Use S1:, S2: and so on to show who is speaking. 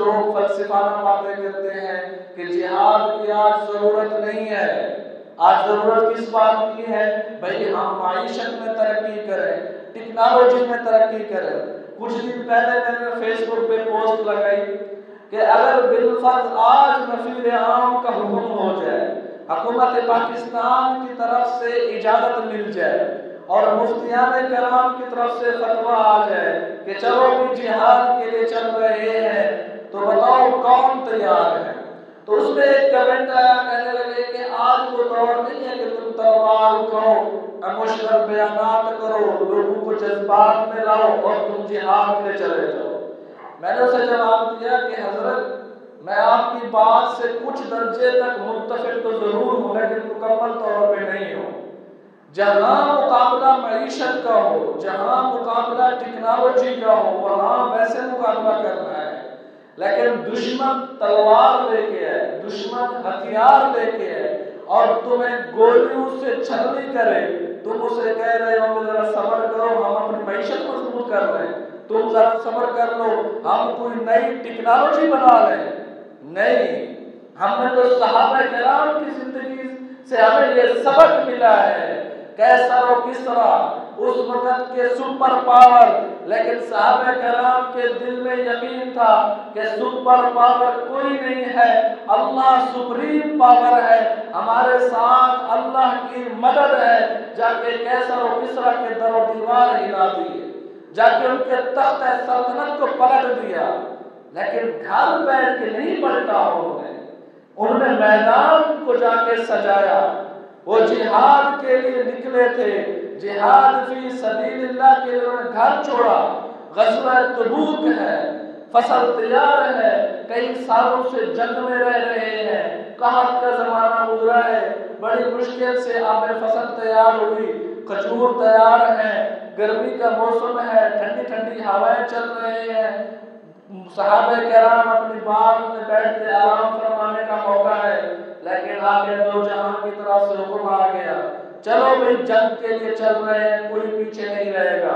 S1: لوگ فلسفانہ باتیں کرتے ہیں کہ جہاد کی آج ضرورت نہیں ہے۔ آج ضرورت کس بات کی ہے؟ بھئی ہم معیشت میں ترقی کریں، ٹیکنالوجی میں ترقی کریں۔ کچھ دن پہلے میں نے فیس بک پہ پوسٹ لگائی کہ اگر بالفرض آج نفیر عام کا حکم ہو جائے، حکومت پاکستان کی طرف سے اجازت مل جائے اور مفتیان کرام کی طرف سے فتویٰ آ جائے کہ چلو بھی جہاد کے لیے چل رہے ہیں، تو بتاؤ کون تیار ہے؟ تو اس میں ایک کمنٹ آیا، کہنے لگے کہ آج وہ دور نہیں ہے کہ تم تلوار اٹھاؤ، ایموشنل بیانات کرو، لوگوں کو جذبات میں لاؤ اور تم جہاد کے لیے چلے جاؤ۔ میں نے اسے جواب دیا کہ حضرت میں آپ کی بات سے کچھ درجے تک متفق تو ضرور ہوں لیکن مکمل طور پہ نہیں ہوں۔ جہاں مقابلہ معیشت کا ہو، جہاں مقابلہ ٹیکنالوجی کا ہو، وہاں ویسے مقابلہ کرنا ہے، لیکن دشمن تلوار لے کے ہے، دشمن ہتھیار لے کے ہے اور تمہیں گولیوں سے چھلنی کرے، تم اسے کہہ رہے ہو ذرا صبر کرو ہم اپنی معیشت مضبوط کر رہے ہیں، تم ذرا صبر کر لو ہم کوئی نئی ٹیکنالوجی بنا رہے ہیں۔ نہیں، ہم نے تو صحابہ کرام کی زندگی سے ہمیں یہ سبق ملا ہے، کیسر و کسرا اس وقت کے سپر پاور، لیکن صحابہ کرام کے دل میں یقین تھا کہ سپر پاور کوئی نہیں ہے، اللہ سپریم پاور ہے، ہمارے ساتھ اللہ کی مدد ہے۔ جا کے کیسر و کسرا کے در و دیوار ہلا دیے، جا کے ان کے تخت سلطنت کو پلٹ دیا، لیکن گھر بیٹھ کے نہیں پلٹا انہوں نے میدان کو جا کے سجایا۔ وہ جہاد کے لیے نکلے تھے، جہاد فی سبیل اللہ کے لیے انہوں نے گھر چھوڑا۔ غزوہ تبوک ہے، فصل تیار ہے، کئی سالوں سے جنگ میں رہ رہے ہیں، قحط کا زمانہ گزرا ہے، بڑی مشکل سے آب فصل تیار ہوئی، کھجور تیار ہیں، گرمی کا موسم ہے، ٹھنڈی ٹھنڈی ہوائیں چل رہے ہیں، صحابہ کرام اپنی باغ میں بیٹھ کے آرام فرمانے کا موقع ہے، لیکن آگے دو جہاں کی طرف سے حکم آ گیا، چلو بھئی جنگ کے لیے چل رہے ہیں، کوئی پیچھے نہیں رہے گا۔